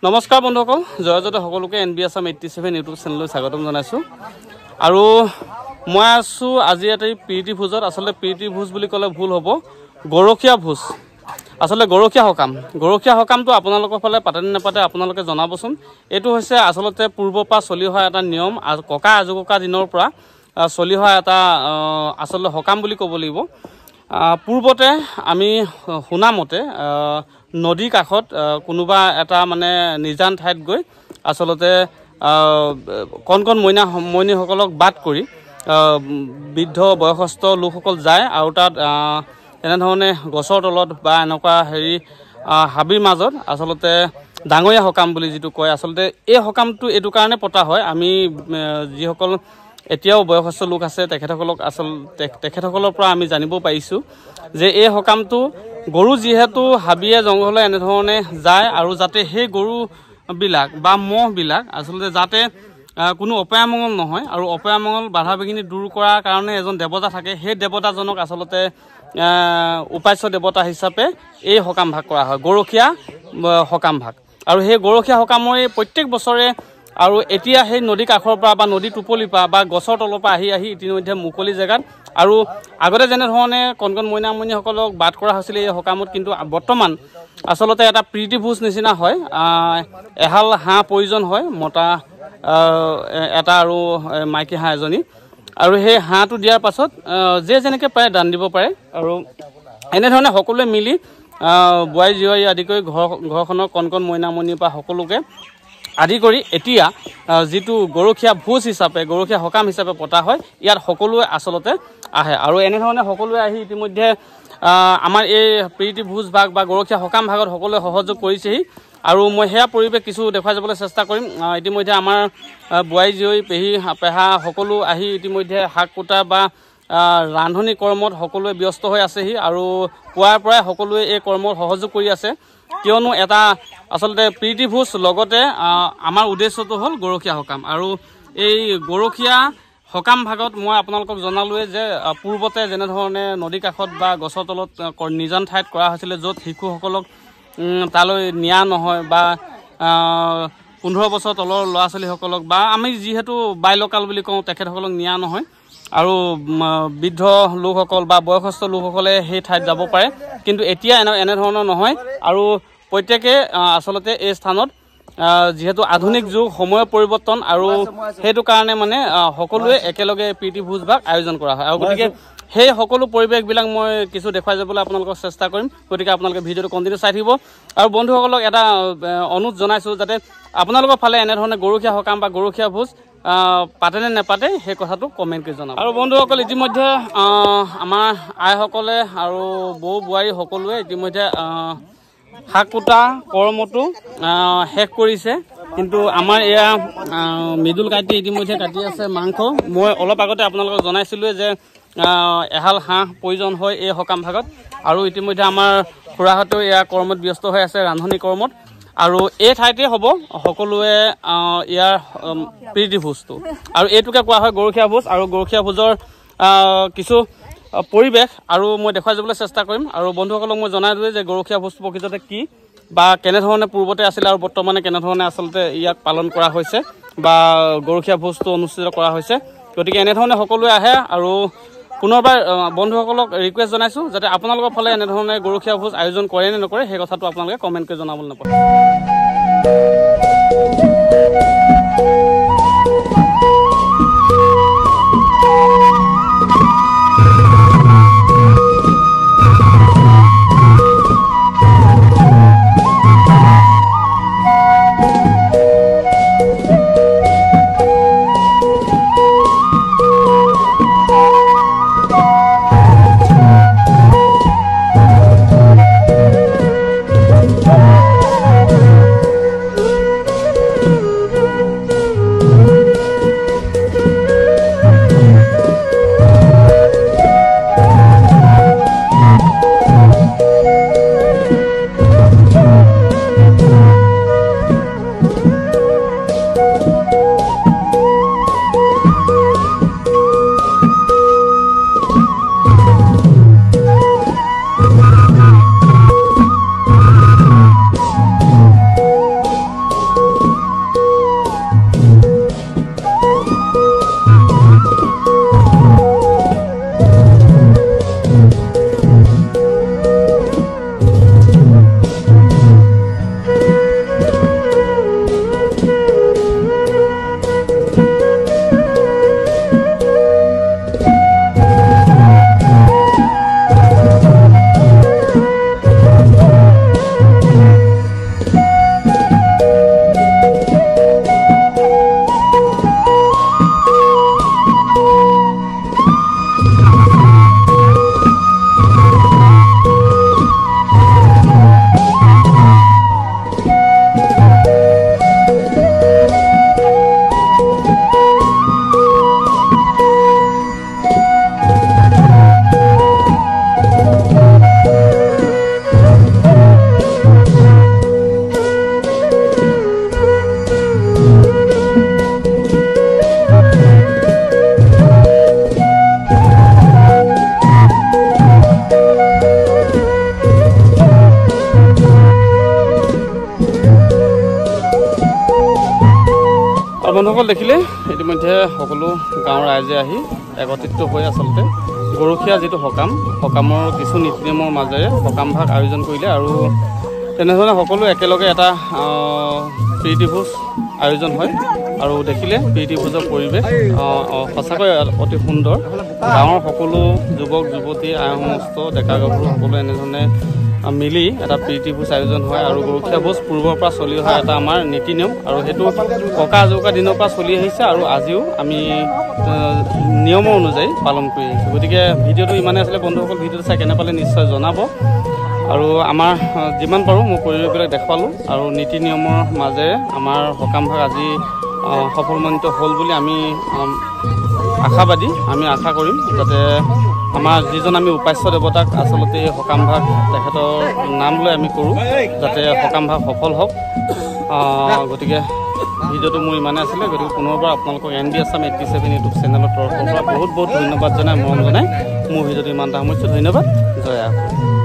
নমস্কাৰ বন্ধুসকল জয়জতে সকলোকে এনবি আসাম 87 ইউটিউব চেনেললৈ স্বাগতম জনাইছোঁ আৰু মই আছোঁ আজি এটা প্ৰীতি ভোজত আসলে প্ৰীতি ভোজ বুলি ক'লে ভুল হ'ব গৰখীয়া ভোজ আসলে গৰখীয়া হকামটো আপোনালোকৰ ফালে পাতে নাপাতে আপোনালোকে জনাবচোন এটো হৈছে আসলতে পূৰ্বৰ পৰা চলি হোৱা এটা নিয়ম ককা আজুককা দিনৰ পৰা চলি হোৱা এটা আসলে হকাম বুলি ক'ব লাগিব পূৰ্বতে আমি শুনামতে নদী কাষত কোনোবা এটা মানে নিজান ঠাইত গৈ আসলতে কণ মইনীসকলক বাদ কৰি বৃদ্ধ বয়সস্থ লোকসকল যায় আৰু তাত এনেধৰণে গছৰ তলত বা এনেকুৱা হেৰি হাবিৰ মাজত আসলতে ডাঙৰীয়া হকাম বুলি যিটো কয় আসলতে এই হকামটো এইটো কাৰণে পতা হয় আমি যিসকল এতিয়াও বয়সস্থ লোক আছে তেখেতসকলৰ পৰা আমি জানিব পাৰিছোঁ যে এই হকামটো গৰু যিহেতু হাবিয়ে জংঘলে এনেধৰণে যায় আৰু যাতে সেই গৰুবিলাক বা মহবিলাক আসলতে যাতে কোনো অপয়ামঙ্গল নহয় আৰু অপয়ামঙ্গল বাধা বিঘিনি দূৰ কৰাৰ কাৰণে এজন দেৱতা থাকে সেই দেৱতাজনক আসলতে উপাস্য দেৱতা হিচাপে এই হকাম ভাগ কৰা হয় গৰখীয়া হকাম ভাগ আৰু সেই গৰখীয়া হকামৰ প্ৰত্যেক বছৰে আৰু এতিয়া সেই নদী কাষৰ পৰা বা নদী টুপলিৰ পৰা বা গছৰ তলৰ পৰা আহি ইতিমধ্যে মুকলি জেগাত আৰু আগতে যেনেধৰণে কণ মইনামণিসকলক বাদ কৰা হৈছিল এই হকামত কিন্তু বৰ্তমান আসলতে এটা প্ৰীতি ভোজ নিচিনা হয় এহাল হাঁহ প্ৰয়োজন হয় মতা এটা আৰু মাইকী হাঁহ এজনী আৰু সেই হাঁহটো দিয়াৰ পাছত যে যেনেকৈ পাৰে দান দিব পাৰে আৰু এনেধৰণে সকলোৱে মিলি বোৱাৰী জীয়ৰী আদি কৰি ঘৰখনৰ কণ মইনামণিৰ পৰা সকলোকে আদি কৰি এতিয়া যিটো গৰখীয়া ভোজ হিচাপে গৰখীয়া হকাম হিচাপে পতা হয় ইয়াত সকলোৱে আসলতে আহে আৰু এনেধৰণে সকলোৱে আহি ইতিমধ্যে আমাৰ এই প্ৰীতি ভোজ ভাগ বা গৰখীয়া হকাম ভাগত সকলোৱে সহযোগ কৰিছেহি আৰু মই সেয়া পৰিৱেশ কিছু দেখুৱাই যাবলৈ চেষ্টা কৰিম ইতিমধ্যে আমাৰ বোৱাৰী জীয়ৰী পেহা সকলো আহি ইতিমধ্যে শাক কুটা বা ৰান্ধনি কৰ্মত সকলোৱে ব্যস্ত হৈ আছেহি আৰু পুৱাৰ পৰাই সকলোৱে এই কৰ্মত সহযোগ কৰি আছে কিয়নো এটা আসলতে প্ৰীতি ভোজ লগতে আমাৰ উদ্দেশ্যটো হ'ল গৰখীয়া হকাম আৰু এই গৰখীয়া হকাম ভাগত মই আপোনালোকক জনালোৱে যে পূৰ্বতে যেনেধৰণে নদী কাষত বা গছৰ তলত নিজান ঠাইত কৰা হৈছিলে য'ত শিশুসকলক তালৈ নিয়া নহয় বা 15 বছৰ তলৰ ল'ৰা ছোৱালীসকলক বা আমি যিহেতু বাইলকাল বুলি কওঁ তেখেতসকলক নিয়া নহয় আৰু বৃদ্ধ লোকসকল বা বয়সস্থ লোকসকলে সেই ঠাইত যাব পাৰে কিন্তু এতিয়া এনেধৰণৰ নহয় আৰু প্ৰত্যেকে আসলতে এই স্থানত যিহেতু আধুনিক যুগ সময়ৰ পৰিৱৰ্তন আৰু সেইটো কাৰণে মানে সকলোৱে একেলগে প্ৰীতি ভোজ ভাগ আয়োজন কৰা হয় আৰু গতিকে সেই সকলো পৰিৱেশবিলাক মই কিছু দেখুৱাই যাবলৈ আপোনালোকক চেষ্টা কৰিম গতিকে আপোনালোকে ভিডিঅ'টো কণ্টিনিউ চাই থাকিব আৰু বন্ধুসকলক এটা অনুৰোধ জনাইছোঁ যাতে আপোনালোকৰ ফালে এনেধৰণে গৰখীয়া হকাম বা গৰখীয়া ভোজ পাতে নে নেপাতে সেই কথাটো কমেণ্ট কৰি জনাব আৰু বন্ধুসকল ইতিমধ্যে আমাৰ আইসকলে আৰু বৌ বোৱাৰী সকলোৱে ইতিমধ্যে শাক কুটা কৰ্মটো শেষ কৰিছে কিন্তু আমাৰ এয়া মৃদুল কাটি ইতিমধ্যে কাটি আছে মাংস মই অলপ আগতে আপোনালোকক জনাইছিলোঁ যে এহাল হাঁহ প্ৰয়োজন হয় এই হকাম ভাগত আৰু ইতিমধ্যে আমাৰ খুৰাহঁতেও এয়া কৰ্মত ব্যস্ত হৈ আছে ৰান্ধনি কৰ্মত আৰু এই ঠাইতে হ'ব সকলোৱে ইয়াৰ প্ৰীতি ভোজটো আৰু এইটোকে কোৱা হয় গৰখীয়া ভোজ আৰু গৰখীয়া ভোজৰ কিছু পৰিৱেশ আৰু মই দেখুৱাই যাবলৈ চেষ্টা কৰিম আৰু বন্ধুসকলক মই জনাই দিওঁ যে গৰখীয়া ভোজটো প্ৰকৃততে কি বা কেনেধৰণে পূৰ্বতে আছিলে আৰু বৰ্তমানে কেনেধৰণে আচলতে ইয়াক পালন কৰা হৈছে বা গৰখীয়া ভোজটো অনুষ্ঠিত কৰা হৈছে গতিকে এনেধৰণে সকলোৱে আহে আৰু পুনৰবাৰ বন্ধুসকলক ৰিকুৱেষ্ট জনাইছোঁ যাতে আপোনালোকৰ ফালে এনেধৰণে গৰখীয়া ভোজ আয়োজন কৰে নে নকৰে সেই কথাটো আপোনালোকে কমেণ্ট কৰি জনাবলৈ নাপাহৰিব বন্ধুসকল দেখিলে ইতিমধ্যে সকলো গাঁৱৰ ৰাইজে আহি একত্ৰিত হৈ আচলতে গৰখীয়া যিটো সকামৰ কিছু নীতি নিয়মৰ মাজেৰে সকাম ভাগ আয়োজন কৰিলে আৰু তেনেধৰণে সকলো একেলগে এটা প্ৰীতি ভোজ আয়োজন হয় আৰু দেখিলে প্ৰীতি ভোজৰ পৰিৱেশ সঁচাকৈ অতি সুন্দৰ গাঁৱৰ সকলো যুৱক যুৱতী সমস্ত ডেকা গাভৰু সকলো এনেধৰণে মিলি এটা প্ৰীতি ভোজ আয়োজন হয় আৰু গৰখীয়া ভোজ পূৰ্বৰ পৰা চলি অহা এটা আমাৰ নীতি নিয়ম আৰু সেইটো ককা আজৌকা দিনৰ পৰা চলি আহিছে আৰু আজিও আমি নিয়মৰ অনুযায়ী পালন কৰি আহিছোঁ গতিকে ভিডিঅ'টো ইমানেই আছিলে বন্ধুসকল ভিডিঅ'টো চাই কেনে পালে নিশ্চয় জনাব আৰু আমাৰ যিমান পাৰোঁ মই পৰিৱেশবিলাক দেখুৱালোঁ আৰু নীতি নিয়মৰ মাজেৰে আমাৰ সকাম ভাগ আজি সফলমণ্ডিত হ'ল বুলি আমি আশাবাদী আমি আশা কৰিম যাতে আমাৰ যিজন আমি উপাস্য দেৱতাক আচলতে এই সকাম ভাগ তেখেতৰ নাম লৈ আমি কৰোঁ যাতে সকাম ভাগ সফল হওক গতিকে ভিডিঅ'টো মোৰ ইমানে আছিলে গতিকে পুনৰবাৰ আপোনালোকক NB Assam 87 ইউটিউব চেনেলৰ তৰফৰ পৰা বহুত বহুত ধন্যবাদ জনাই মৰম জনাই মোৰ ভিডিঅ'টো ইমানটা সামৰিছোঁ ধন্যবাদ জয় আহোম।